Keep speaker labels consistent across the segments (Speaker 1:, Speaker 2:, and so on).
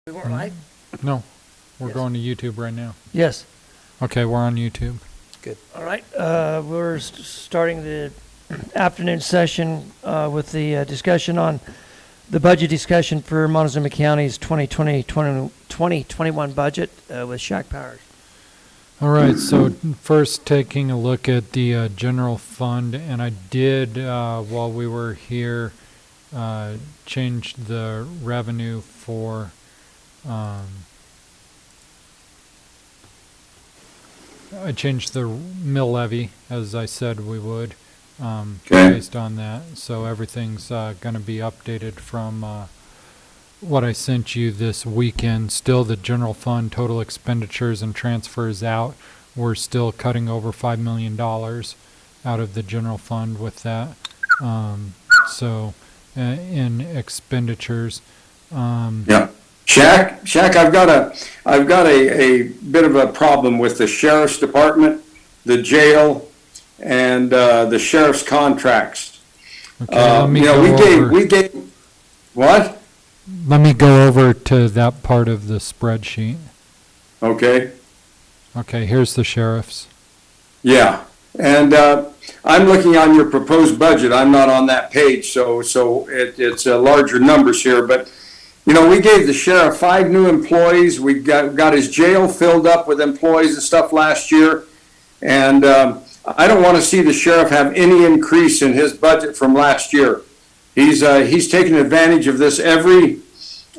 Speaker 1: We weren't live?
Speaker 2: No, we're
Speaker 1: Yes.
Speaker 2: going to YouTube right now.
Speaker 1: Yes.
Speaker 2: Okay, we're on YouTube.
Speaker 1: Good. All right, we're starting the afternoon session with the discussion on the budget discussion for Montezuma County's 2021 budget with Shaq Powers.
Speaker 2: All right, so first taking a look at the general fund, and I did, while we were here, change the revenue for I changed the mill levy, as I said we would, based on that. So everything's going to be updated from what I sent you this weekend. Still the general fund total expenditures and transfers out. We're still cutting over $5 million out of the general fund with that. In expenditures.
Speaker 3: Yeah. Shaq, I've got a bit of a problem with the sheriff's department, the jail, and the sheriff's contracts.
Speaker 2: Okay,
Speaker 3: we gave what?
Speaker 2: Let me go over to that part of the spreadsheet.
Speaker 3: Okay.
Speaker 2: Okay, here's the sheriff's.
Speaker 3: Yeah, and I'm looking on your proposed budget. I'm not on that page, so it's larger numbers here, but. You know, we gave the sheriff 5 new employees. We got his jail filled up with employees and stuff last year. And I don't want to see the sheriff have any increase in his budget from last year. He's taking advantage of this every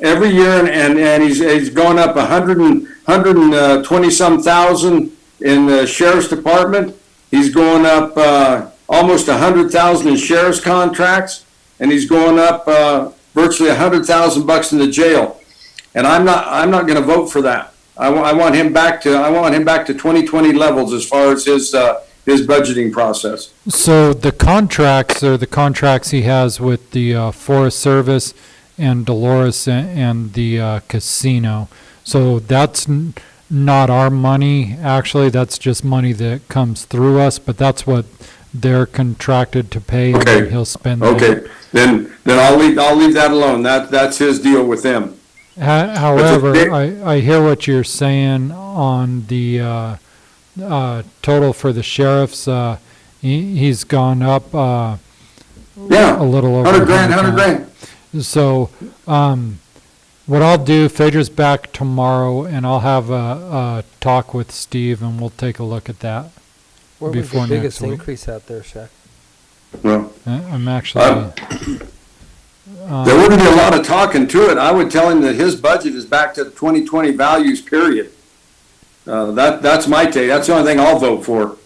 Speaker 3: year, and he's going up 120 some thousand in the sheriff's department. He's going up almost 100,000 in sheriff's contracts, and he's going up virtually $100,000 in the jail, and I'm not going to vote for that. I want him back to 2020 levels as far as his budgeting process.
Speaker 2: So the contracts are the contracts he has with the Forest Service and Dolores and the casino. So that's not our money. Actually, that's just money that comes through us. But that's what they're contracted to pay,
Speaker 3: Okay.
Speaker 2: and he'll spend.
Speaker 3: Okay.
Speaker 2: That.
Speaker 3: Then I'll leave that alone. That's his deal with them.
Speaker 2: However, I hear what you're saying on the total for the sheriff's. He's gone up a little over
Speaker 3: 100 grand.
Speaker 2: So what I'll do, Phaedra's back tomorrow, and I'll have a talk with Steve, and we'll take a look at that.
Speaker 4: What was
Speaker 2: before
Speaker 4: the biggest
Speaker 2: next week.
Speaker 4: increase out there, Shaq?
Speaker 3: Well,
Speaker 2: I'm actually.
Speaker 3: there wouldn't be a lot of talking to it. I would tell him that his budget is back to 2020 values, period. That's my take. That's the only thing I'll vote for.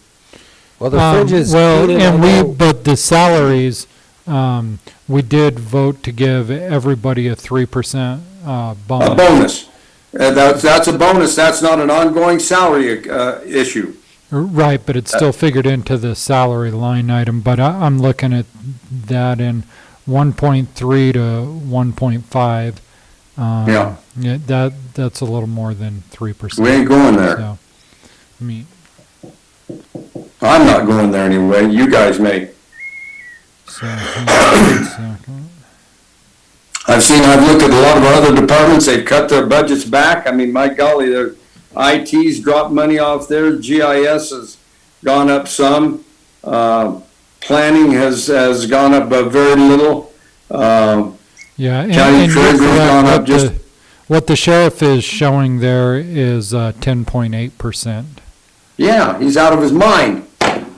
Speaker 4: Well, the fringe is
Speaker 2: but the salaries, we did vote to give everybody a 3% bonus.
Speaker 3: A bonus. That's a bonus. That's not an ongoing salary issue.
Speaker 2: Right, but it's still figured into the salary line item. But I'm looking at that in 1.3 to 1.5.
Speaker 3: Yeah,
Speaker 2: that's a little more than 3%.
Speaker 3: we ain't going there.
Speaker 2: So, I mean,
Speaker 3: I'm not going there anyway. You guys may.
Speaker 2: so hang on a second.
Speaker 3: I've looked at a lot of our other departments. They've cut their budgets back. I mean, my golly, their IT's dropped money off there. GIS has gone up some. Planning has gone up very little.
Speaker 2: Yeah,
Speaker 3: County treasurer's gone up just.
Speaker 2: What the sheriff is showing there is 10.8%.
Speaker 3: Yeah, he's out of his mind.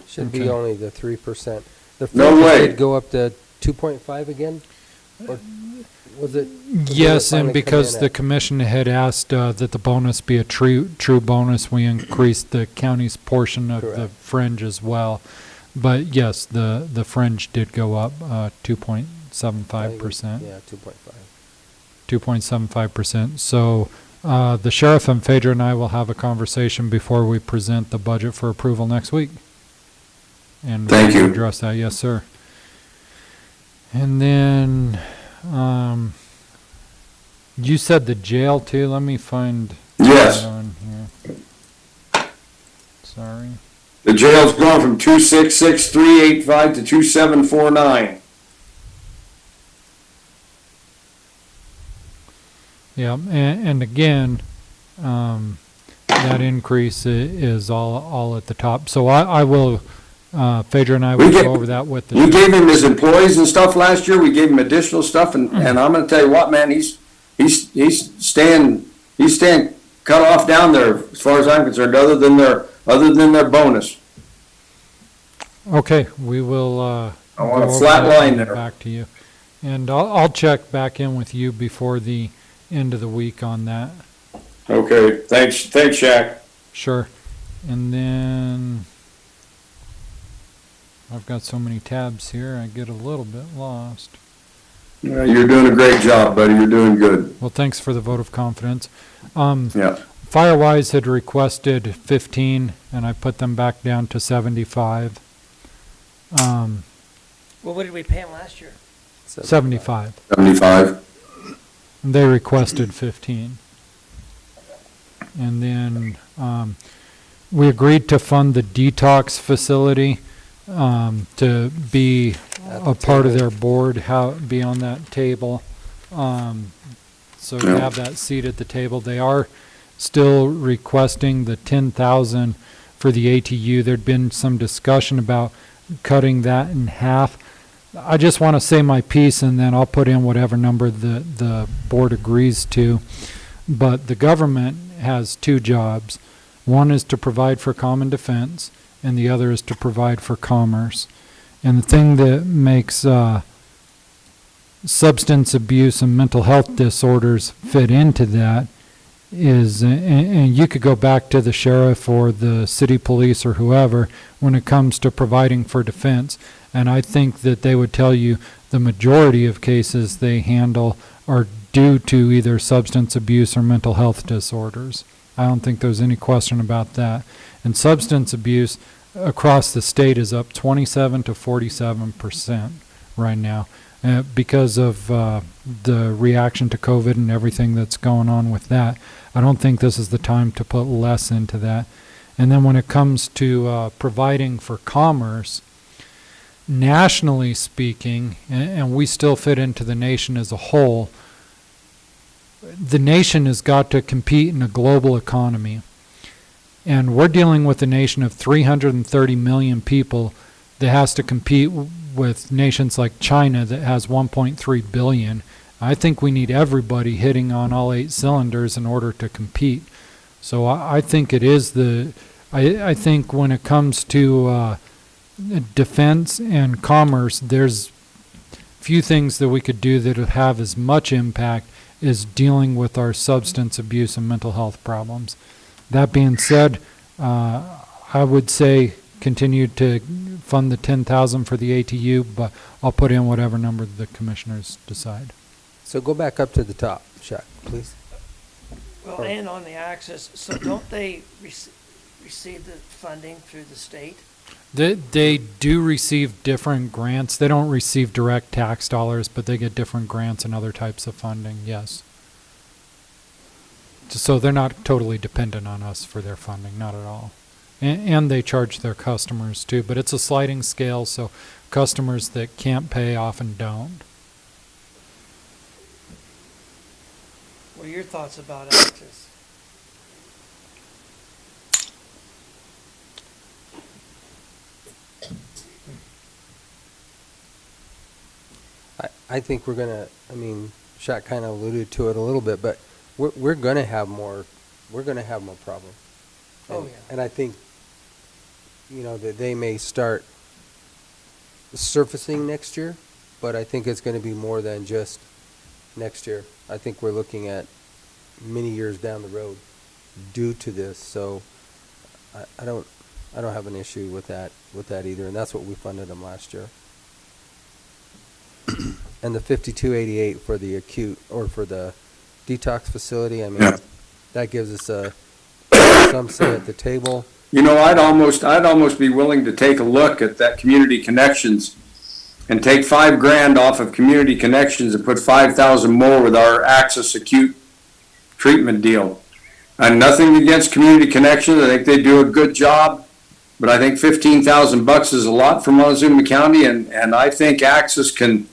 Speaker 4: should
Speaker 2: Okay.
Speaker 4: be only the 3%. The
Speaker 3: No
Speaker 4: fringe
Speaker 3: way.
Speaker 4: did go up to 2.5 again? Or was it?
Speaker 2: Yes, and
Speaker 4: finally come
Speaker 2: because
Speaker 4: in
Speaker 2: the
Speaker 4: at?
Speaker 2: commission had asked that the bonus be a true bonus, we increased the county's portion of the
Speaker 4: Correct.
Speaker 2: fringe as well. But yes, the fringe did go up 2.75%.
Speaker 4: Yeah, 2.5.
Speaker 2: 2.75%. So the sheriff and Phaedra and I will have a conversation before we present the budget for approval next week. And
Speaker 3: Thank
Speaker 2: we'll
Speaker 3: you.
Speaker 2: address that, yes, sir. And then you said the jail too. Let me find.
Speaker 3: Yes.
Speaker 2: that on here. Sorry.
Speaker 3: The jail's gone from 266,385 to 2,749.
Speaker 2: Yeah, and again, that increase is all at the top. So I will, Phaedra and I will go over that with the.
Speaker 3: We gave him his employees and stuff last year. We gave him additional stuff, and I'm gonna tell you what, man, he's staying cut off down there as far as I'm concerned, other than their bonus.
Speaker 2: Okay, we will,
Speaker 3: I want a
Speaker 2: go over
Speaker 3: flat
Speaker 2: that
Speaker 3: line
Speaker 2: and get
Speaker 3: there.
Speaker 2: back to you. And I'll check back in with you before the end of the week on that.
Speaker 3: Okay, thanks, Shaq.
Speaker 2: Sure. And then I've got so many tabs here, I get a little bit lost.
Speaker 3: You're doing a great job, buddy. You're doing good.
Speaker 2: Well, thanks for the vote of confidence.
Speaker 3: Yeah.
Speaker 2: Firewise had requested 15, and I put them back down to 75.
Speaker 1: Well, what did we pay him last year?
Speaker 2: 75.
Speaker 3: 75.
Speaker 2: And they requested 15. And then we agreed to fund the detox facility to be a part of their board, be on that table. So to have that seat at the table. They are still requesting the 10,000 for the ATU. There'd been some discussion about cutting that in half. I just want to say my piece, and then I'll put in whatever number the board agrees to. But the government has two jobs. One is to provide for common defense, and the other is to provide for commerce. And the thing that makes substance abuse and mental health disorders fit into that is, and you could go back to the sheriff or the city police or whoever when it comes to providing for defense. And I think that they would tell you the majority of cases they handle are due to either substance abuse or mental health disorders. I don't think there's any question about that. And substance abuse across the state is up 27 to 47% right now because of the reaction to COVID and everything that's going on with that. I don't think this is the time to put less into that. And then when it comes to providing for commerce, nationally speaking, and we still fit into the nation as a whole, the nation has got to compete in a global economy. And we're dealing with a nation of 330 million people that has to compete with nations like China that has 1.3 billion. I think we need everybody hitting on all 8 cylinders in order to compete. So I think it is I think when it comes to defense and commerce, there's few things that we could do that would have as much impact as dealing with our substance abuse and mental health problems. That being said, I would say continue to fund the 10,000 for the ATU, but I'll put in whatever number the commissioners decide.
Speaker 4: So go back up to the top, Shaq, please.
Speaker 1: Well, and on the access, so don't they receive the funding through the state?
Speaker 2: They do receive different grants. They don't receive direct tax dollars, but they get different grants and other types of funding, yes. So they're not totally dependent on us for their funding, not at all. And they charge their customers too, but it's a sliding scale, so customers that can't pay often don't.
Speaker 1: What are your thoughts about access?
Speaker 4: I think we're gonna, I mean, Shaq kind of alluded to it a little bit, but we're gonna have more problems.
Speaker 1: Oh, yeah.
Speaker 4: And I think, you know, that they may start surfacing next year, but I think it's gonna be more than just next year. I think we're looking at many years down the road due to this, so I don't have an issue with that either, and that's what we funded them last year. And the 5288 for the acute, or for the detox facility, I mean,
Speaker 3: Yeah.
Speaker 4: that gives us some say at the table.
Speaker 3: You know, I'd almost be willing to take a look at that Community Connections and take $5,000 off of Community Connections and put 5,000 more with our Access Acute treatment deal. And nothing against Community Connections. I think they do a good job, but I think $15,000 is a lot for Montezuma County, and I think Access can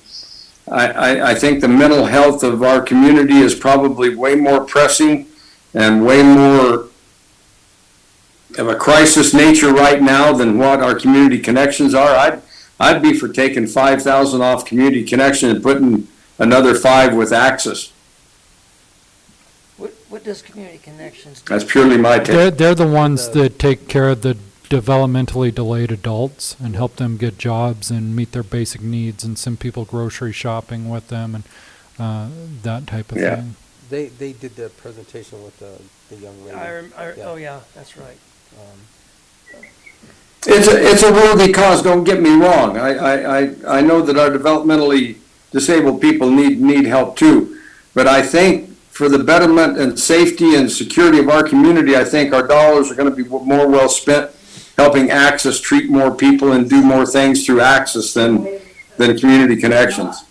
Speaker 3: I think the mental health of our community is probably way more pressing and way more of a crisis nature right now than what our community connections are. I'd be for taking 5,000 off community connection and putting another 5 with Access.
Speaker 1: What does Community Connections do?
Speaker 3: That's purely my take.
Speaker 2: They're the ones that take care of the developmentally delayed adults and help them get jobs and meet their basic needs and send people grocery shopping with them and that type of
Speaker 3: Yeah.
Speaker 2: thing.
Speaker 4: They did the presentation with the young lady. Yeah.
Speaker 1: Oh, yeah, that's right.
Speaker 3: It's a worthy cause, don't get me wrong. I know that our developmentally disabled people need help too. But I think for the betterment and safety and security of our community, I think our dollars are gonna be more well spent helping Access treat more people and do more things through Access than Community Connections.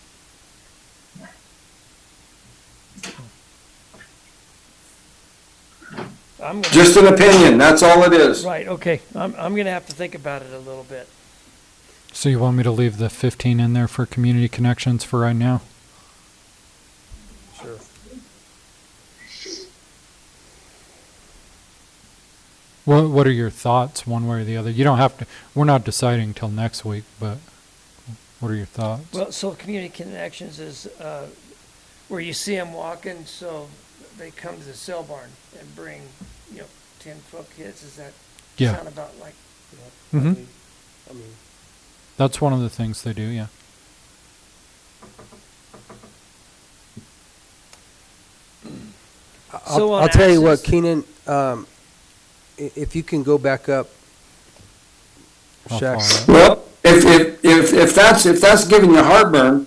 Speaker 1: I'm gonna-
Speaker 3: Just an opinion, that's all it is.
Speaker 1: Right, okay. I'm gonna have to think about it a little bit.
Speaker 2: So you want me to leave the 15 in there for community connections for right now?
Speaker 4: Sure.
Speaker 2: What are your thoughts, one way or the other? You don't have to, we're not deciding till next week, but what are your thoughts?
Speaker 1: Well, so Community Connections is where you see them walking, so they come to the sale barn and bring, 10-foot kids. Does that
Speaker 2: Yeah.
Speaker 1: sound about like?
Speaker 2: hmm
Speaker 4: I mean,
Speaker 2: That's one of the things they do, yeah.
Speaker 1: So on
Speaker 4: I'll tell you what,
Speaker 1: Access-
Speaker 4: Keenan, if you can go back up,
Speaker 2: How
Speaker 4: Shaq.
Speaker 2: far?
Speaker 3: Well, if that's giving you heartburn,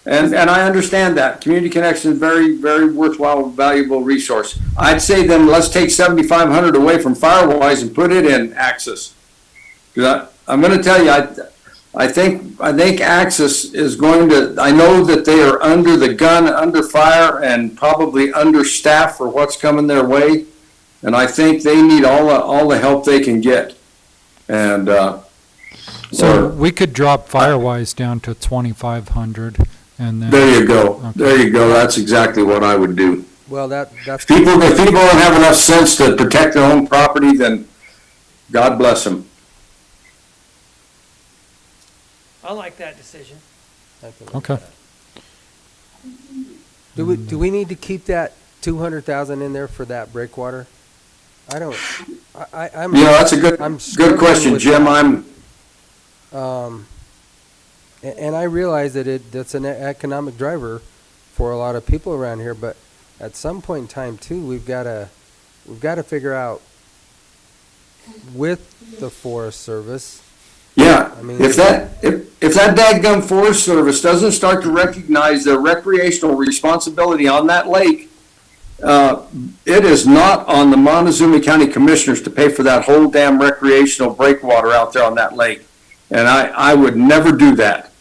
Speaker 3: and I understand that, Community Connection is very, very worthwhile, valuable resource. I'd say then let's take 7,500 away from Firewise and put it in Access. 'Cause I'm gonna tell you, I think Access is going to, I know that they are under the gun, under fire, and probably understaffed for what's coming their way. And I think they need all the help they can get. And,
Speaker 2: So we could drop Firewise down to 2,500 and then.
Speaker 3: there you go.
Speaker 2: Okay.
Speaker 3: There you go. That's exactly what I would do.
Speaker 4: Well, that's.
Speaker 3: If people don't have enough sense to protect their own property, then God bless them.
Speaker 1: I like that decision.
Speaker 2: Okay.
Speaker 4: Do we need to keep that 200,000 in there for that breakwater? I don't, I'm.
Speaker 3: That's a
Speaker 4: I'm
Speaker 3: good
Speaker 4: struggling
Speaker 3: question,
Speaker 4: with
Speaker 3: Jim.
Speaker 4: that. And I realize that that's an economic driver for a lot of people around here, but at some point in time too, we've got to figure out with the Forest Service.
Speaker 3: Yeah,
Speaker 4: I mean-
Speaker 3: if that dadgum Forest Service doesn't start to recognize their recreational responsibility on that lake, it is not on the Montezuma County Commissioners to pay for that whole damn recreational breakwater out there on that lake. And I would never do that.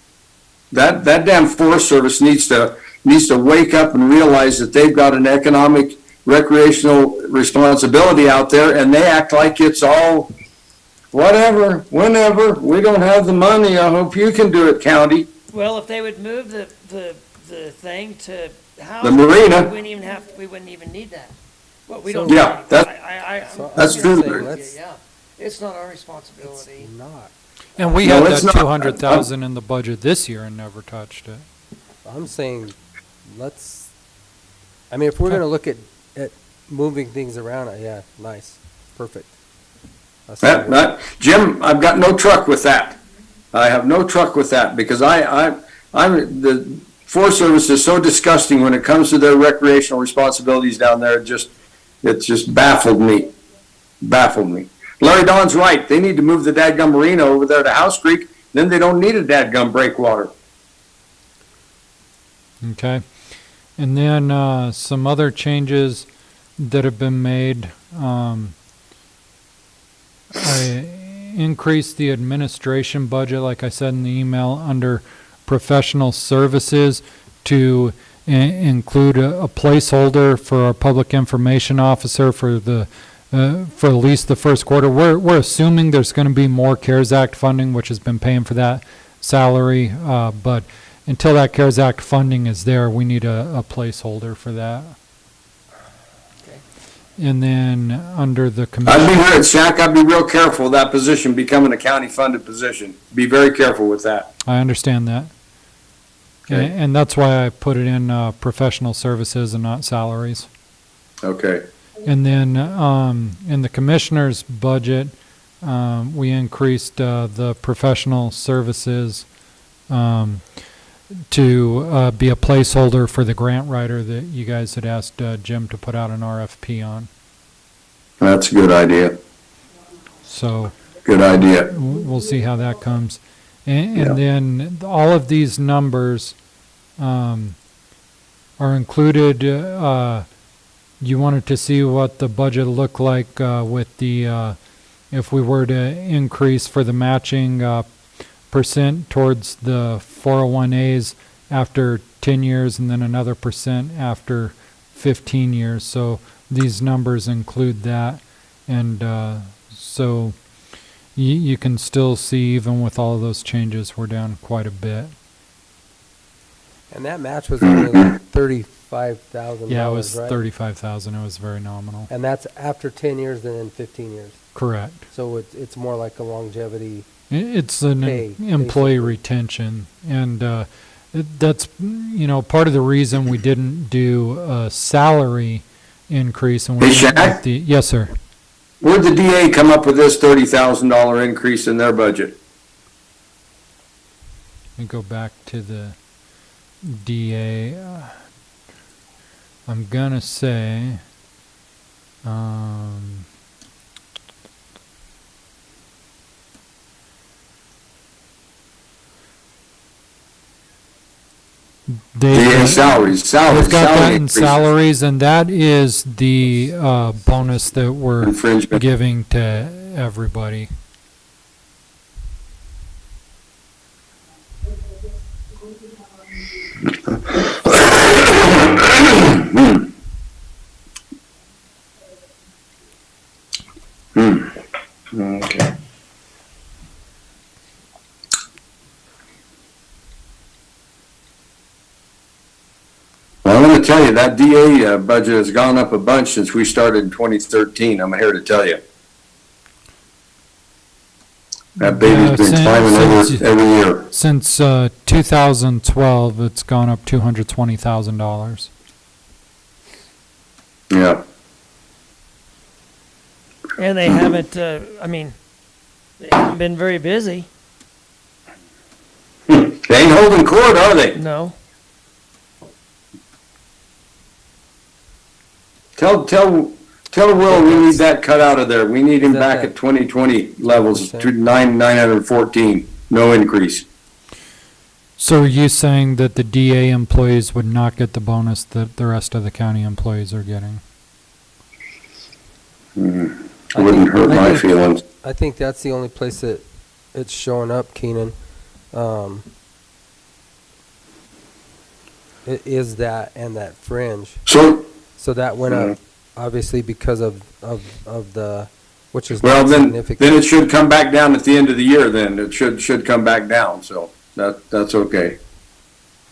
Speaker 3: That damn Forest Service needs to wake up and realize that they've got an economic recreational responsibility out there, and they act like it's all whatever, whenever. We don't have the money. I hope you can do it, county.
Speaker 1: Well, if they would move the thing to house.
Speaker 3: The marina.
Speaker 1: We wouldn't even need that. Well, we don't.
Speaker 3: Yeah,
Speaker 1: need-
Speaker 3: that-
Speaker 1: I'm
Speaker 3: that's
Speaker 1: gonna
Speaker 3: true.
Speaker 1: say,
Speaker 4: Let's-
Speaker 1: Yeah, it's not our responsibility.
Speaker 4: It's not.
Speaker 2: And we
Speaker 3: No,
Speaker 2: had
Speaker 3: it's
Speaker 2: that
Speaker 3: not.
Speaker 2: 200,000 in the budget this year and never touched it.
Speaker 4: I'm saying, I mean, if we're gonna look at moving things around, yeah, nice, perfect.
Speaker 3: Jim, I've got no truck with that. I have no truck with that because the Forest Service is so disgusting when it comes to their recreational responsibilities down there. It just baffled me. Larry Don's right. They need to move the dadgum marina over there to House Creek. Then they don't need a dadgum breakwater.
Speaker 2: Okay. And then some other changes that have been made. I increased the administration budget, like I said in the email, under professional services to include a placeholder for our public information officer for at least the first quarter. We're assuming there's going to be more CARES Act funding, which has been paying for that salary, but until that CARES Act funding is there, we need a placeholder for that.
Speaker 1: Okay.
Speaker 2: And then under the
Speaker 3: I'd
Speaker 2: commission,
Speaker 3: be Shaq, I'd be real careful with that position becoming a county-funded position. Be very careful with that.
Speaker 2: I understand that.
Speaker 3: Okay.
Speaker 2: And that's why I put it in professional services and not salaries.
Speaker 3: Okay.
Speaker 2: And then in the commissioner's budget, we increased the professional services to be a placeholder for the grant writer that you guys had asked Jim to put out an RFP on.
Speaker 3: That's a good idea.
Speaker 2: So
Speaker 3: Good idea.
Speaker 2: we'll see how that comes. And
Speaker 3: Yeah.
Speaker 2: then all of these numbers are included. You wanted to see what the budget looked like with the, if we were to increase for the matching percent towards the 401As after 10 years and then another percent after 15 years. So these numbers include that. And so you can still see, even with all of those changes, we're down quite a bit.
Speaker 4: And that match was only like $35,000,
Speaker 2: Yeah, it was
Speaker 4: right?
Speaker 2: 35,000. It was very nominal.
Speaker 4: And that's after 10 years and then 15 years.
Speaker 2: Correct.
Speaker 4: So it's more like a longevity.
Speaker 2: It's an
Speaker 4: Pay,
Speaker 2: employee
Speaker 4: basically.
Speaker 2: retention, and that's part of the reason we didn't do a salary increase. And we
Speaker 3: Hey,
Speaker 2: went
Speaker 3: Shaq?
Speaker 2: with yes, sir.
Speaker 3: Where'd the DA come up with this $30,000 increase in their budget?
Speaker 2: Let me go back to the DA. I'm gonna say.
Speaker 3: DA salaries,
Speaker 2: They've got that
Speaker 3: salary
Speaker 2: in
Speaker 3: increases.
Speaker 2: salaries, and that is the bonus that we're
Speaker 3: Infringement.
Speaker 2: giving to everybody.
Speaker 3: Okay. Well, I'm gonna tell you, that DA budget has gone up a bunch since we started in 2013. I'm here to tell you. That baby's been climbing every year.
Speaker 2: Since 2012, it's gone up $220,000.
Speaker 3: Yeah.
Speaker 1: And they haven't, they haven't been very busy.
Speaker 3: They ain't holding court, are they?
Speaker 1: No.
Speaker 3: Tell Will we need that cut out of there. We need him
Speaker 4: Is that
Speaker 3: back
Speaker 4: that
Speaker 3: at 2020 levels,
Speaker 4: 10%?
Speaker 3: 914, no increase.
Speaker 2: So are you saying that the DA employees would not get the bonus that the rest of the county employees are getting?
Speaker 3: Wouldn't hurt
Speaker 4: I
Speaker 3: my
Speaker 4: think-
Speaker 3: feelings.
Speaker 4: I think that's the only place that it's showing up, Keenan. It is that and that fringe.
Speaker 3: So,
Speaker 4: So that went up, obviously, because of the, which is
Speaker 3: well,
Speaker 4: not
Speaker 3: then
Speaker 4: significant.
Speaker 3: it should come back down at the end of the year then. It should come back down, so that's okay.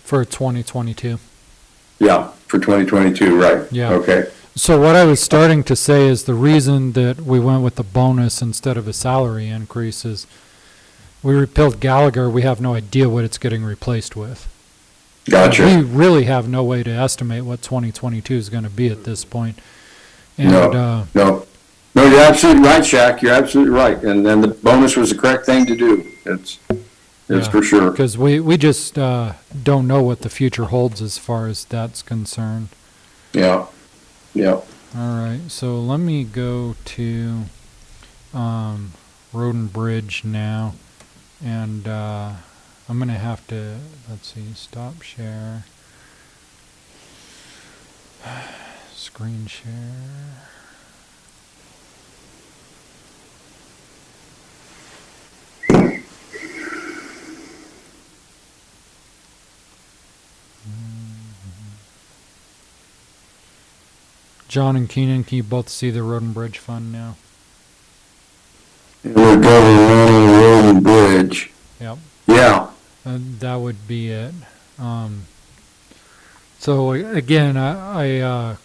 Speaker 2: For 2022.
Speaker 3: Yeah, for 2022, right.
Speaker 2: Yeah.
Speaker 3: Okay.
Speaker 2: So what I was starting to say is the reason that we went with the bonus instead of a salary increase is we repealed Gallagher, we have no idea what it's getting replaced with. We
Speaker 3: Gotcha.
Speaker 2: really have no way to estimate what 2022 is going to be at this point. And
Speaker 3: No. No, you're absolutely right, Shaq. You're absolutely right. And then the bonus was the correct thing to do. It's
Speaker 2: Yeah.
Speaker 3: for sure.
Speaker 2: because we just don't know what the future holds as far as that's concerned.
Speaker 3: Yeah. Yeah.
Speaker 2: All right, so let me go to Road and Bridge now, and I'm going to have to, let's see, stop share, screen share. John and Keenan, can you both see the Road and Bridge Fund now?
Speaker 3: We're going on the road and bridge.
Speaker 2: Yep.
Speaker 3: Yeah.
Speaker 2: That would be it. So again, I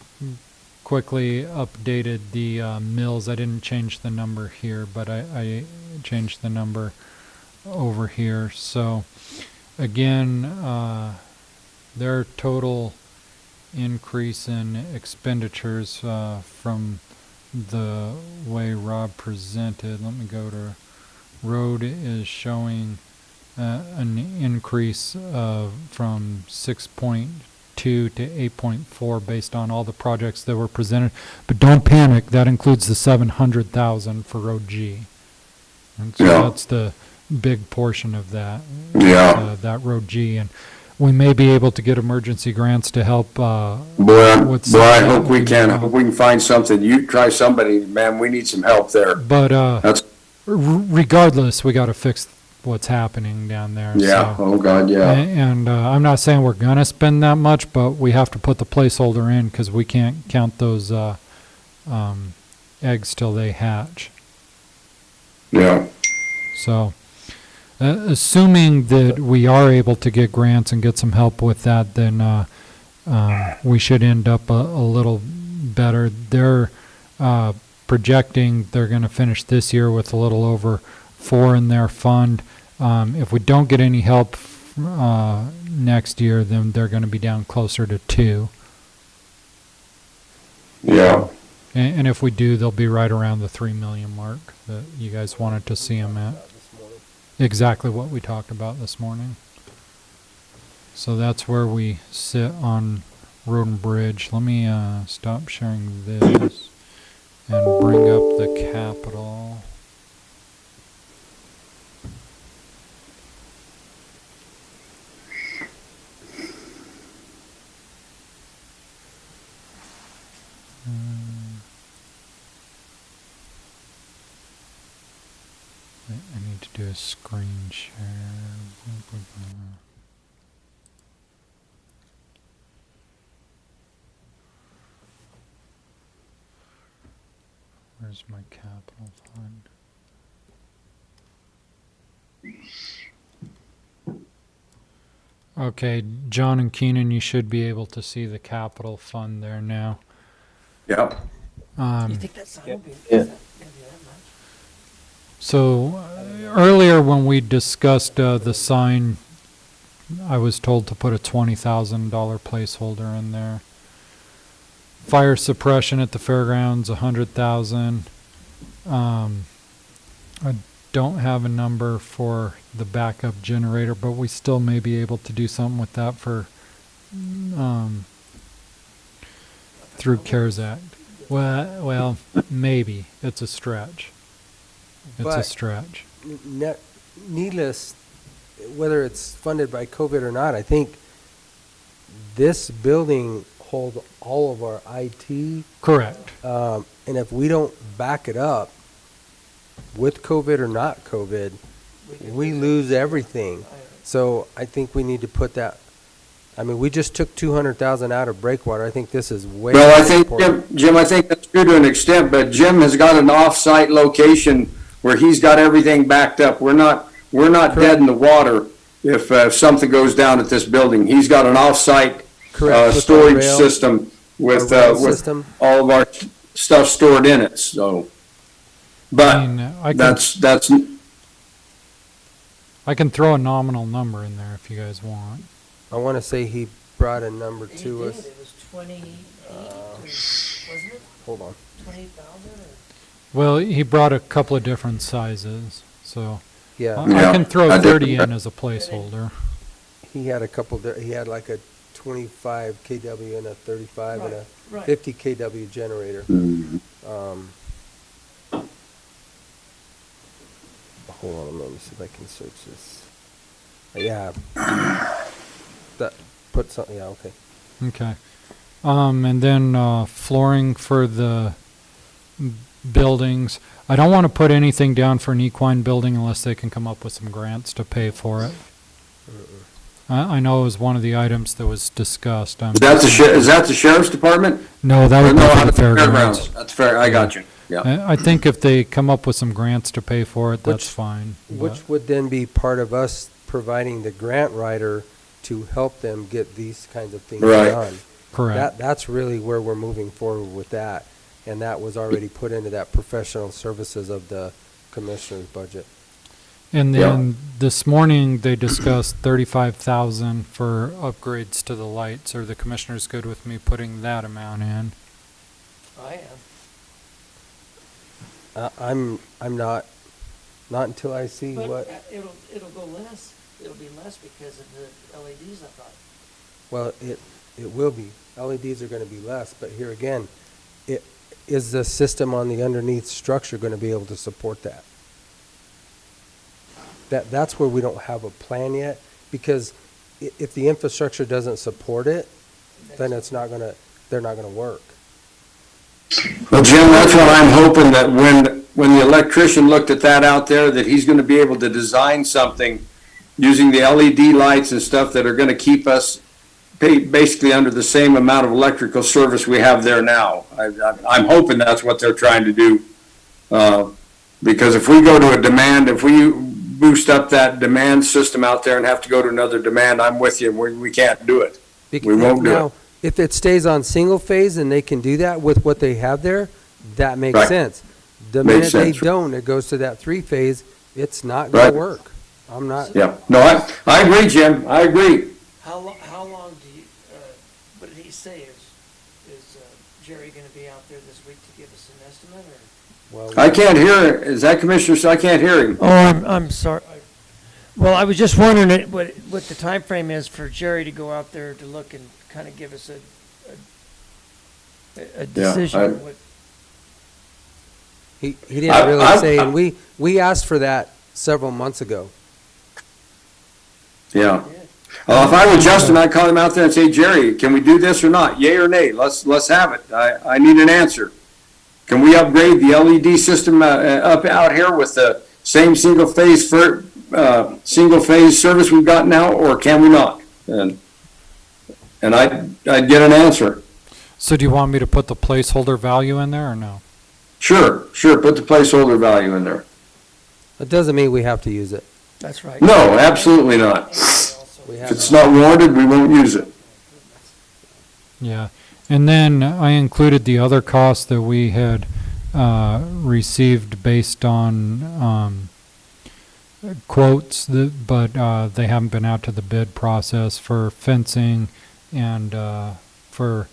Speaker 2: quickly updated the mills. I didn't change the number here, but I changed the number over here. So again, their total increase in expenditures from the way Rob presented. Let me go to road is showing an increase from 6.2 to 8.4 based on all the projects that were presented. But don't panic, that includes the 700,000 for road G. And so
Speaker 3: Yeah.
Speaker 2: that's the big portion of that.
Speaker 3: Yeah.
Speaker 2: That road G. And we may be able to get emergency grants to help
Speaker 3: Boy,
Speaker 2: with
Speaker 3: I
Speaker 2: some-
Speaker 3: hope we can. I hope we can find something. You try somebody, man, we need some help there.
Speaker 2: But
Speaker 3: That's,
Speaker 2: regardless, we got to fix what's happening down there.
Speaker 3: yeah,
Speaker 2: So.
Speaker 3: oh God, yeah.
Speaker 2: And I'm not saying we're going to spend that much, but we have to put the placeholder in because we can't count those eggs till they hatch.
Speaker 3: Yeah,
Speaker 2: So, assuming that we are able to get grants and get some help with that, then we should end up a little better. They're projecting they're going to finish this year with a little over 4 in their fund. If we don't get any help next year, then they're going to be down closer to 2.
Speaker 3: yeah.
Speaker 2: And if we do, they'll be right around the 3 million mark that you guys wanted to see them at. Exactly what we talked about this morning. So that's where we sit on Road and Bridge. Let me stop sharing this and bring up the capital. I need to do a screen share. Where's my capital fund? Okay, John and Keenan, you should be able to see the capital fund there now.
Speaker 3: Yeah.
Speaker 1: You think that sign will be?
Speaker 4: Yeah.
Speaker 1: Is that gonna be that much?
Speaker 2: So earlier when we discussed the sign, I was told to put a $20,000 placeholder in there. Fire suppression at the fairgrounds, 100,000. I don't have a number for the backup generator, but we still may be able to do something with that for through CARES Act. Well, maybe it's a stretch. It's a
Speaker 4: But-
Speaker 2: stretch.
Speaker 4: Needless, whether it's funded by COVID or not, I think this building holds all of our IT.
Speaker 2: Correct.
Speaker 4: And if we don't back it up with COVID or not COVID, we lose everything. So I think we need to put that, I mean, we just took 200,000 out of breakwater. I think this is way
Speaker 3: Well, I
Speaker 4: more
Speaker 3: think,
Speaker 4: important.
Speaker 3: Jim, I think that's true to an extent, but Jim has got an off-site location where he's got everything backed up. We're not dead in the water if something goes down at this building. He's got an off-site
Speaker 4: Correct, with our
Speaker 3: storage
Speaker 4: rail-
Speaker 3: system with
Speaker 4: our rail system.
Speaker 3: all of our stuff stored in it, so.
Speaker 2: I
Speaker 3: But
Speaker 2: mean,
Speaker 3: that's,
Speaker 2: I can throw a nominal number in there if you guys want.
Speaker 4: I want to say he brought a number
Speaker 1: He
Speaker 4: to
Speaker 1: did,
Speaker 4: us.
Speaker 1: it was 28, wasn't it?
Speaker 4: Hold on.
Speaker 1: 28,000 or?
Speaker 2: Well, he brought a couple of different sizes, so
Speaker 4: Yeah,
Speaker 2: I
Speaker 3: Yeah,
Speaker 2: can throw
Speaker 3: I did.
Speaker 2: 30 in as a placeholder.
Speaker 4: he had a couple, he had like a 25 kW and a 35 and a
Speaker 1: Right.
Speaker 4: 50 kW generator.
Speaker 3: Mhm.
Speaker 4: Hold on a moment, see if I can search this. Yeah. That, put something, yeah, okay.
Speaker 2: Okay. And then flooring for the buildings. I don't want to put anything down for an equine building unless they can come up with some grants to pay for it. I know it was one of the items that was discussed.
Speaker 3: is that the sheriff's department?
Speaker 2: No, that
Speaker 3: Or
Speaker 2: would
Speaker 3: no,
Speaker 2: be for
Speaker 3: out
Speaker 2: the
Speaker 3: of
Speaker 2: fairgrounds.
Speaker 3: That's fair, I got you, yeah.
Speaker 2: I think if they come up with some grants to pay for it, that's
Speaker 4: Which-
Speaker 2: fine.
Speaker 4: Which
Speaker 2: but-
Speaker 4: would then be part of us providing the grant writer to help them get these kinds of things
Speaker 3: Right.
Speaker 4: done.
Speaker 2: Correct.
Speaker 4: That's really where we're moving forward with that, and that was already put into that professional services of the commissioner's budget.
Speaker 2: And
Speaker 3: Yeah.
Speaker 2: then this morning, they discussed 35,000 for upgrades to the lights. Are the commissioners good with me putting that amount in?
Speaker 1: I am.
Speaker 4: I'm not until I see
Speaker 1: But
Speaker 4: what,
Speaker 1: it'll go less. It'll be less because of the LEDs, I thought.
Speaker 4: well, it will be. LEDs are gonna be less, but here again, is the system on the underneath structure gonna be able to support that? That's where we don't have a plan yet, because if the infrastructure doesn't support it, then they're not gonna work.
Speaker 3: Well, Jim, that's what I'm hoping, that when the electrician looked at that out there, that he's gonna be able to design something using the LED lights and stuff that are gonna keep us basically under the same amount of electrical service we have there now. I'm hoping that's what they're trying to do. Because if we go to a demand, if we boost up that demand system out there and have to go to another demand, I'm with you, we can't do it. We won't do it.
Speaker 4: Now, if it stays on single phase and they can do that with what they have there, that makes
Speaker 3: Right.
Speaker 4: sense. The
Speaker 3: Makes
Speaker 4: minute they
Speaker 3: sense.
Speaker 4: don't, it goes to that three phase, it's not gonna
Speaker 3: Right.
Speaker 4: work. I'm not,
Speaker 3: Yeah, no, I agree, Jim, I agree.
Speaker 1: How long do you, what did he say? Is Jerry gonna be out there this week to give us an estimate, or?
Speaker 4: well,
Speaker 3: I can't hear, is that Commissioner, I can't hear him.
Speaker 1: Oh, I'm sorry. Well, I was just wondering what the time frame is for Jerry to go out there to look and kind of give us a decision. on what-
Speaker 4: he didn't
Speaker 3: I-
Speaker 4: really say, and we asked for that several months ago.
Speaker 3: Yeah. If I were Justin, I'd call him out there and say, Jerry, can we do this or not? Yay or nay? Let's have it. I need an answer. Can we upgrade the LED system up out here with the same single phase service we've got now, or can we not? And I'd get an answer.
Speaker 2: So do you want me to put the placeholder value in there or no?
Speaker 3: Sure, put the placeholder value in there.
Speaker 4: It doesn't mean we have to use it.
Speaker 1: That's right.
Speaker 3: No, absolutely not.
Speaker 4: We
Speaker 3: If
Speaker 4: have
Speaker 3: it's not warranted, we won't use it.
Speaker 2: Yeah. And then I included the other costs that we had received based on quotes, but they haven't been out to the bid process for fencing and for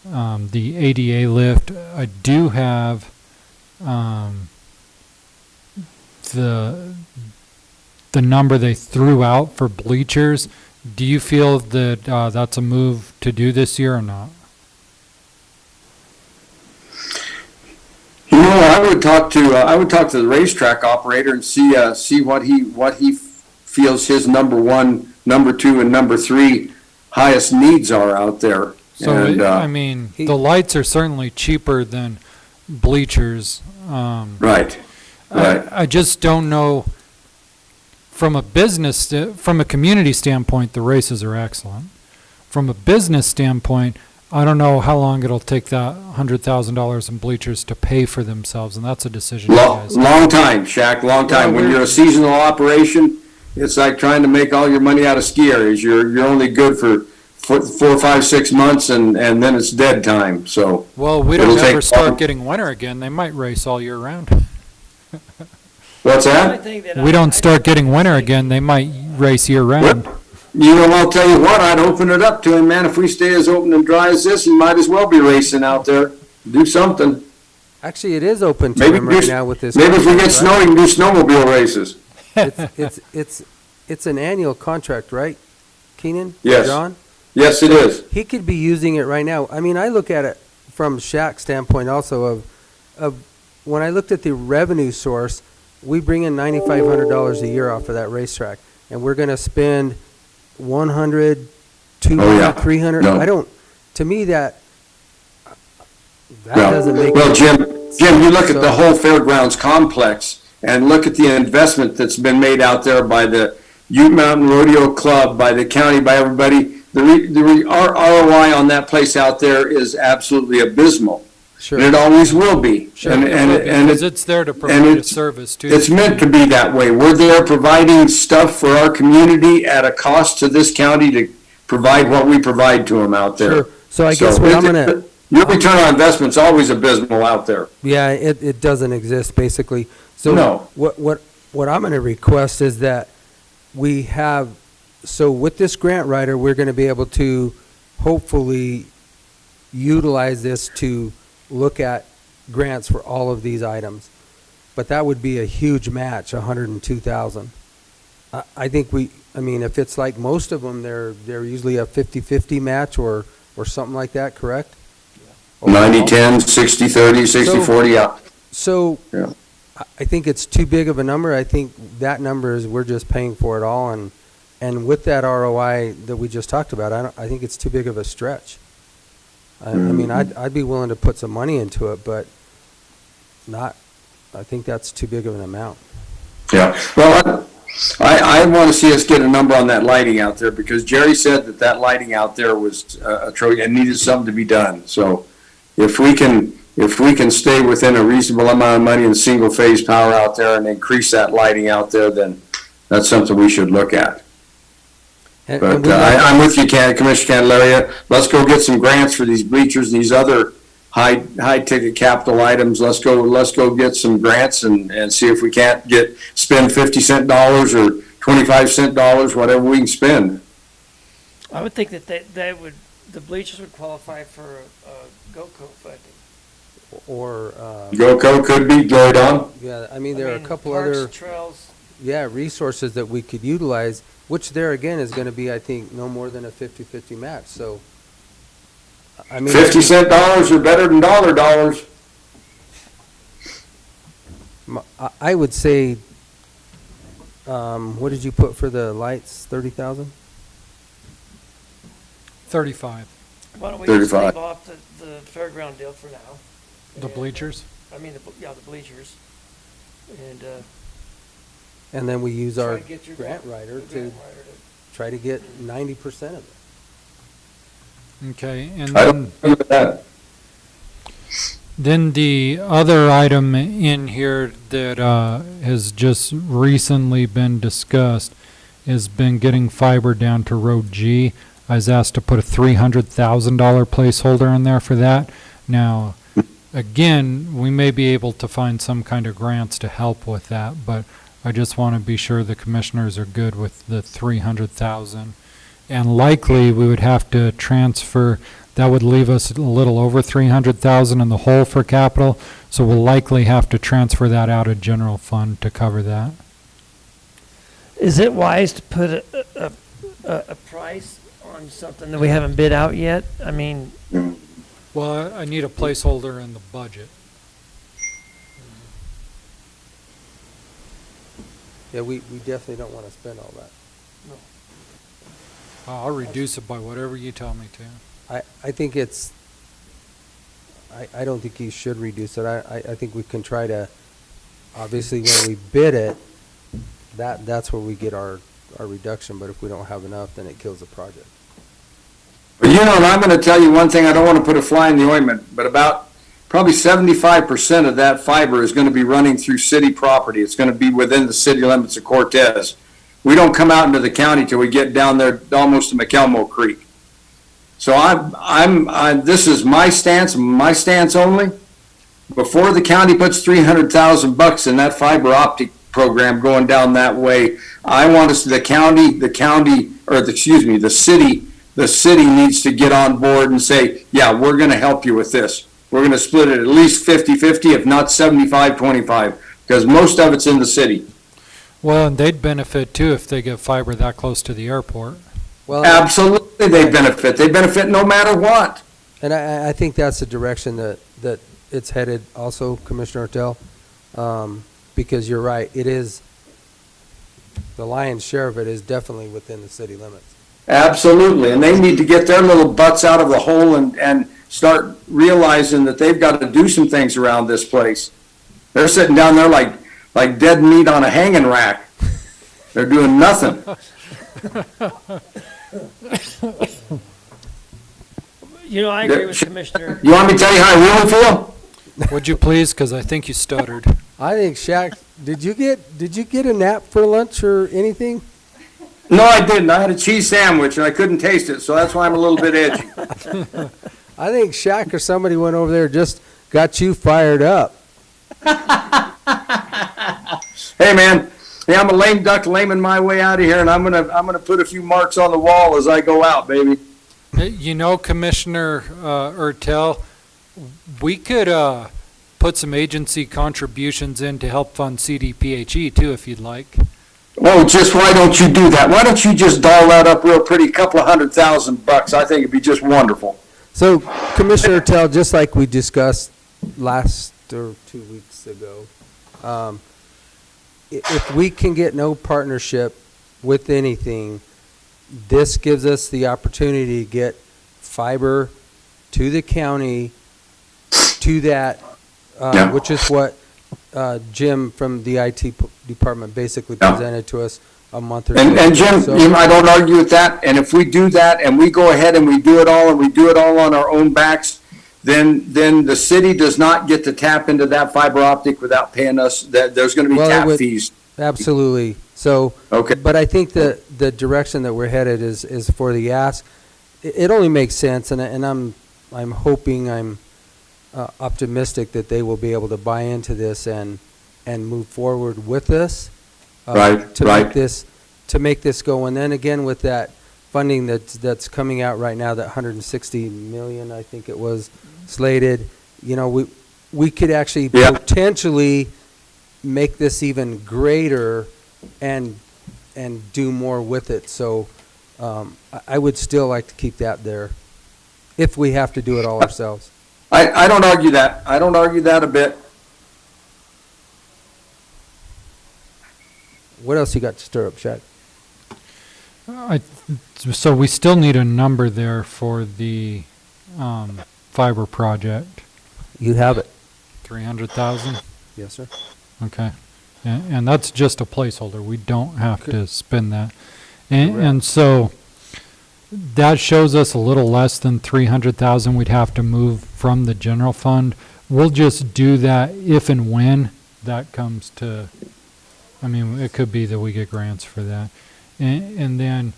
Speaker 2: the ADA lift. I do have the number they threw out for bleachers. Do you feel that that's a move to do this year or not?
Speaker 3: You know, I would talk to the racetrack operator and see what he feels his number one, number two, and number three highest needs are out there.
Speaker 2: So,
Speaker 3: And,
Speaker 2: I mean, the lights are certainly cheaper than bleachers.
Speaker 3: right.
Speaker 2: I just don't know, from a community standpoint, the races are excellent. From a business standpoint, I don't know how long it'll take that $100,000 in bleachers to pay for themselves, and that's a decision you guys.
Speaker 3: Long time, Shaq, long time. When you're a seasonal operation, it's like trying to make all your money out of ski areas. You're only good for 4, 5, 6 months, and then it's dead time, so.
Speaker 2: Well, we
Speaker 3: It'll
Speaker 2: don't
Speaker 3: take
Speaker 2: ever start
Speaker 3: long.
Speaker 2: getting winter again. They might race all year round.
Speaker 3: What's
Speaker 1: The only
Speaker 3: that?
Speaker 1: thing that
Speaker 2: We don't start getting winter again. They might race year round.
Speaker 3: You know, I'll tell you what, I'd open it up to him, man. If we stay as open and dry as this, he might as well be racing out there. Do something.
Speaker 4: Actually, it is open to
Speaker 3: Maybe
Speaker 4: them right
Speaker 3: do-
Speaker 4: now with this.
Speaker 3: Maybe if we get
Speaker 4: contract,
Speaker 3: snow,
Speaker 4: right?
Speaker 3: he can do snowmobile races.
Speaker 4: It's an annual contract, right, Keenan?
Speaker 3: Yes.
Speaker 4: John?
Speaker 3: Yes, it is.
Speaker 4: He could be using it right now. I mean, I look at it from Shaq's standpoint also of when I looked at the revenue source, we bring in $9,500 a year off of that racetrack, and we're gonna spend 100, 200,
Speaker 3: Oh, yeah.
Speaker 4: 300.
Speaker 3: No.
Speaker 4: To me, that
Speaker 3: Yeah.
Speaker 4: doesn't make.
Speaker 3: Well, Jim, you look at
Speaker 4: So-
Speaker 3: the whole fairgrounds complex and look at the investment that's been made out there by the Ute Mountain Rodeo Club, by the county, by everybody. Our ROI on that place out there is absolutely abysmal.
Speaker 4: Sure.
Speaker 3: And it always will be.
Speaker 2: Sure,
Speaker 3: And
Speaker 2: because it's there to provide a
Speaker 3: it's-
Speaker 2: service too.
Speaker 3: it's meant to be that way. We're there providing stuff for our community at a cost to this county to provide what we provide to them out there.
Speaker 4: Sure. So I guess what I'm gonna,
Speaker 3: Your return on investment's always abysmal out there.
Speaker 4: yeah, it doesn't exist, basically. So
Speaker 3: No.
Speaker 4: what I'm gonna request is that we have, so with this grant writer, we're gonna be able to hopefully utilize this to look at grants for all of these items. But that would be a huge match, 102,000. I think I mean, if it's like most of them, they're usually a 50-50 match or something like that, correct?
Speaker 3: 90-10, 60-30, 60-40, yeah.
Speaker 4: So,
Speaker 3: Yeah.
Speaker 4: I think it's too big of a number. I think that number is, we're just paying for it all, and with that ROI that we just talked about, I think it's too big of a stretch. I mean, I'd be willing to put some money into it, but I think that's too big of an amount.
Speaker 3: Yeah, well, I want to see us get a number on that lighting out there, because Jerry said that lighting out there was atrocious and needed something to be done. So if we can stay within a reasonable amount of money in single phase power out there and increase that lighting out there, then that's something we should look at.
Speaker 4: And
Speaker 3: But
Speaker 4: we
Speaker 3: I'm with you, Commissioner Candelaria. Let's go get some grants for these bleachers, these other high ticket capital items. Let's go get some grants and see if we can't spend 50-cent dollars or 25-cent dollars, whatever we can spend.
Speaker 1: I would think that the bleachers would qualify for GOCO funding.
Speaker 4: or,
Speaker 3: GOCO could be going on.
Speaker 4: yeah, I mean, there are a couple
Speaker 1: parks,
Speaker 4: other,
Speaker 1: trails.
Speaker 4: yeah, resources that we could utilize, which there again is gonna be, I think, no more than a 50-50 match, so. I mean,
Speaker 3: 50-cent dollars are better than dollars.
Speaker 4: I would say, what did you put for the lights, 30,000?
Speaker 2: 35,
Speaker 1: Why don't we just
Speaker 3: 35.
Speaker 1: leave off the fairground deal for now?
Speaker 2: the
Speaker 1: And,
Speaker 2: bleachers.
Speaker 1: the bleachers. And,
Speaker 4: And then we use
Speaker 1: try
Speaker 4: our
Speaker 1: to get your
Speaker 4: grant writer
Speaker 1: the
Speaker 4: to
Speaker 1: grant writer to-
Speaker 4: try to get 90% of it.
Speaker 2: Okay, and
Speaker 3: I
Speaker 2: then,
Speaker 3: don't agree with that.
Speaker 2: then the other item in here that has just recently been discussed has been getting fiber down to Road G. I was asked to put a $300,000 placeholder in there for that. Now, again, we may be able to find some kind of grants to help with that, but I just want to be sure the commissioners are good with the 300,000. And likely, we would have to transfer, that would leave us a little over 300,000 in the hole for capital, so we'll likely have to transfer that out of general fund to cover that.
Speaker 1: Is it wise to put a price on something that we haven't bid out yet? I mean,
Speaker 2: Well, I need a placeholder in the budget.
Speaker 4: Yeah, we definitely don't want to spend all that.
Speaker 2: I'll reduce it by whatever you tell me to.
Speaker 4: I think it's, I don't think you should reduce it. I think we can try to, obviously, when we bid it, that's where we get our reduction, but if we don't have enough, then it kills the project.
Speaker 3: But and I'm going to tell you one thing, I don't want to put a fly in the ointment, but about probably 75% of that fiber is going to be running through city property. It's going to be within the city limits of Cortez. We don't come out into the county till we get down there almost to McElmo Creek. So this is my stance only. Before the county puts $300,000 in that fiber optic program going down that way, I want us, the city needs to get on board and say, yeah, we're going to help you with this. We're going to split it at least 50-50, if not 75-25, because most of it's in the city.
Speaker 2: Well, and they'd benefit too if they get fiber that close to the airport.
Speaker 4: Well,
Speaker 3: Absolutely, they benefit. They benefit no matter what.
Speaker 4: and I think that's the direction that it's headed also, Commissioner Ortel, because you're right, it is, the lion's share of it is definitely within the city limits.
Speaker 3: Absolutely, and they need to get their little butts out of the hole and start realizing that they've got to do some things around this place. They're sitting down there like dead meat on a hanging rack. They're doing nothing.
Speaker 1: You know, I agree with Commissioner.
Speaker 3: You want me to tell you how I really feel?
Speaker 2: Would you please? Because I think you stuttered.
Speaker 4: I think Shaq, did you get a nap for lunch or anything?
Speaker 3: No, I didn't. I had a cheese sandwich and I couldn't taste it, so that's why I'm a little bit edgy.
Speaker 4: I think Shaq or somebody went over there just got you fired up.
Speaker 3: Hey, man. Hey, I'm a lame duck laming my way out of here, and I'm gonna put a few marks on the wall as I go out, baby.
Speaker 2: You know, Commissioner Ertel, we could put some agency contributions in to help fund CDPHE too, if you'd like.
Speaker 3: Oh, just why don't you do that? Why don't you just doll that up real pretty, couple of $100,000? I think it'd be just wonderful.
Speaker 4: So, Commissioner Tell, just like we discussed last or 2 weeks ago, if we can get no partnership with anything, this gives us the opportunity to get fiber to the county, to that,
Speaker 3: Yeah.
Speaker 4: which is what Jim from the IT department basically
Speaker 3: Yeah.
Speaker 4: presented to us a month or so
Speaker 3: And Jim,
Speaker 4: So-
Speaker 3: I don't argue with that, and if we do that and we go ahead and we do it all and we do it all on our own backs, then the city does not get to tap into that fiber optic without paying us, that there's gonna be
Speaker 4: Well, it
Speaker 3: tap
Speaker 4: would-
Speaker 3: fees.
Speaker 4: Absolutely. So,
Speaker 3: Okay.
Speaker 4: but I think the direction that we're headed is for the ask. It only makes sense, and I'm hoping, I'm optimistic that they will be able to buy into this and move forward with this.
Speaker 3: Right,
Speaker 4: to
Speaker 3: right.
Speaker 4: make this go. And then again, with that funding that's coming out right now, that 160 million, I think it was slated, you know, we could actually
Speaker 3: Yeah.
Speaker 4: potentially make this even greater and do more with it. So I would still like to keep that there if we have to do it all ourselves.
Speaker 3: I don't argue that. I don't argue that a bit.
Speaker 4: What else you got to stir up, Shaq?
Speaker 2: So we still need a number there for the fiber project.
Speaker 4: You have it.
Speaker 2: 300,000.
Speaker 4: Yes, sir.
Speaker 2: Okay, and that's just a placeholder. We don't have to spend that, and so that shows us a little less than 300,000. We'd have to move from the general fund. We'll just do that if and when that comes to. I mean, it could be that we get grants for that. And then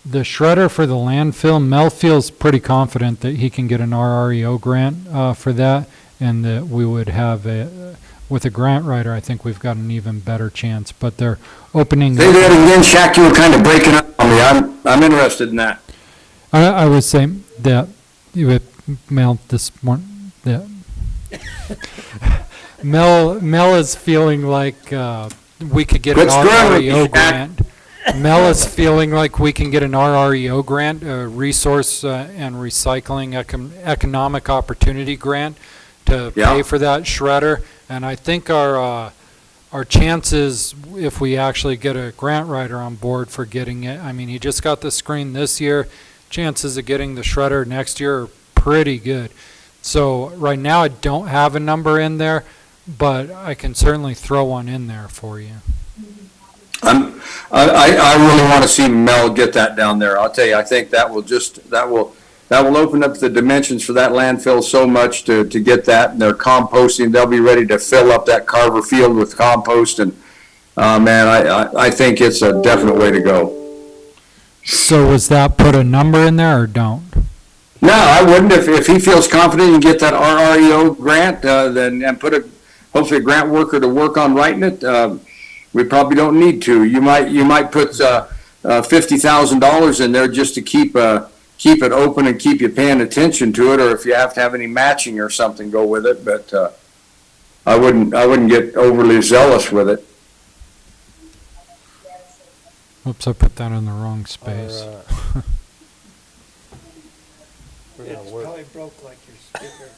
Speaker 2: the shredder for the landfill, Mel feels pretty confident that he can get an RREO grant for that, and that we would have with a grant writer, I think we've got an even better chance. But they're opening.
Speaker 3: Say that again, Shaq, you were kind of breaking up on me. I'm interested in that.
Speaker 2: I would say that you had Mel this morning. That Mel is feeling like we could get an
Speaker 3: Quit screwing with me,
Speaker 2: RREO
Speaker 3: Shaq.
Speaker 2: grant. Mel is feeling like we can get an RREO grant, a resource and recycling economic opportunity grant to
Speaker 3: Yeah.
Speaker 2: pay for that shredder. And I think our chances, if we actually get a grant writer on board for getting it, I mean, he just got the screen this year. Chances of getting the shredder next year are pretty good. So right now I don't have a number in there, but I can certainly throw one in there for you.
Speaker 3: I really want to see Mel get that down there. I'll tell you, I think that will open up the dimensions for that landfill so much to get that. And they're composting. They'll be ready to fill up that Carver field with compost. And man, I think it's a definite way to go.
Speaker 2: So was that put a number in there or don't?
Speaker 3: No, I wouldn't. If he feels confident and get that RREO grant, then and put hopefully a grant worker to work on writing it. We probably don't need to. You might put $50,000 in there just to keep it open and keep you paying attention to it, or if you have to have any matching or something, go with it. But I wouldn't get overly zealous with it.
Speaker 2: Oops, I put that in the wrong space.
Speaker 1: It's probably broke like your speaker.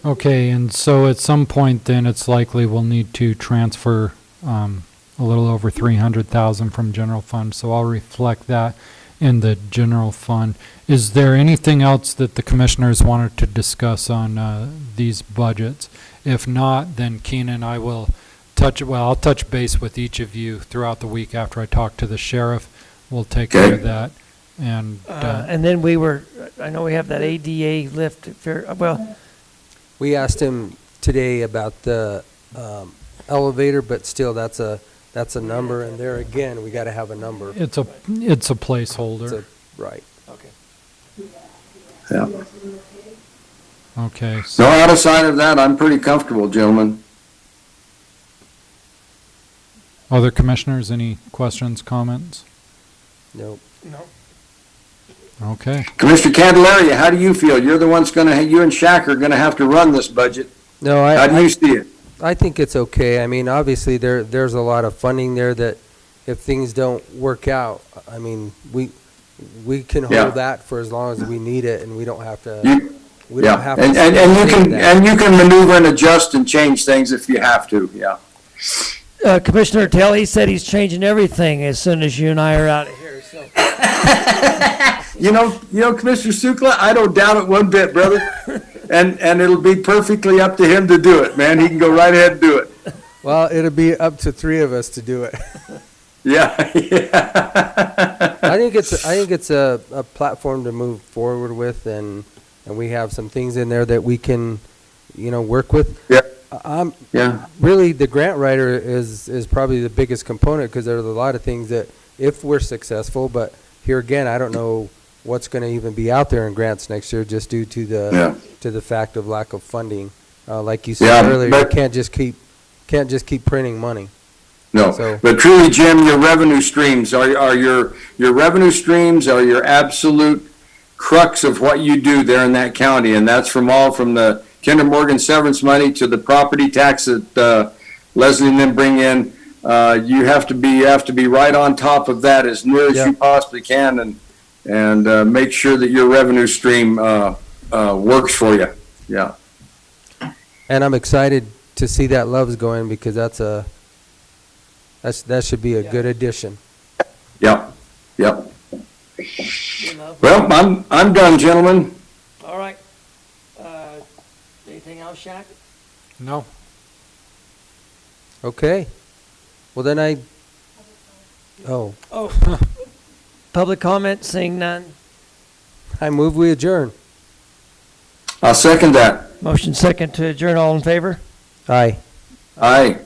Speaker 2: Okay, and so at some point then it's likely we'll need to transfer a little over 300,000 from general fund, so I'll reflect that in the general fund. Is there anything else that the commissioners wanted to discuss on these budgets? If not, then Keenan, I will I'll touch base with each of you throughout the week after I talk to the sheriff. We'll take care of that. And,
Speaker 1: And then I know we have that ADA lift, well,
Speaker 4: We asked him today about the elevator, but still, that's a number, and there again, we got to have a number.
Speaker 2: it's a placeholder.
Speaker 4: Right.
Speaker 1: okay.
Speaker 3: Yeah.
Speaker 2: Okay,
Speaker 3: So outside of that, I'm pretty comfortable, gentlemen.
Speaker 2: other commissioners, any questions, comments?
Speaker 4: Nope.
Speaker 2: Okay.
Speaker 3: Commissioner Candelaria, how do you feel? You're the one's you and Shaq are gonna have to run this budget.
Speaker 4: No,
Speaker 3: How do you see it?
Speaker 4: I think it's okay. I mean, obviously, there's a lot of funding there that if things don't work out, I mean, we can
Speaker 3: Yeah.
Speaker 4: hold that for as long as we need it, and we don't have to, we
Speaker 3: Yeah,
Speaker 4: don't have to.
Speaker 3: and you can maneuver and adjust and change things if you have to, yeah.
Speaker 1: Commissioner Tell, he said he's changing everything as soon as you and I are out of here, so.
Speaker 3: You know, Commissioner Sukla, I don't doubt it one bit, brother. And it'll be perfectly up to him to do it, man. He can go right ahead and do it.
Speaker 4: Well, it'll be up to three of us to do it.
Speaker 3: Yeah.
Speaker 4: I think it's a platform to move forward with, and we have some things in there that we can, work with.
Speaker 3: Yeah. Yeah.
Speaker 4: Really, the grant writer is probably the biggest component, because there's a lot of things that if we're successful, but here again, I don't know what's going to even be out there in grants next year, just due to the fact of lack of funding. Like you said earlier, you can't just keep printing money.
Speaker 3: No,
Speaker 4: So-
Speaker 3: but truly, Jim, your revenue streams are your revenue streams are your absolute crux of what you do there in that county, and that's from the Kinder Morgan severance money to the property tax that Leslie and them bring in. You have to be right on top of that as near as you possibly can, and make sure that your revenue stream works for you. Yeah.
Speaker 4: And I'm excited to see that Love's going, because that should be a good addition.
Speaker 3: Yep. Yep. Well, I'm done, gentlemen.
Speaker 1: All right. Anything else, Shaq?
Speaker 2: No.
Speaker 4: Okay. Well, then
Speaker 1: Oh. Public comment, seeing none.
Speaker 4: I move we adjourn.
Speaker 3: I'll second that.
Speaker 1: Motion second to adjourn, all in favor?
Speaker 4: Aye.
Speaker 3: Aye.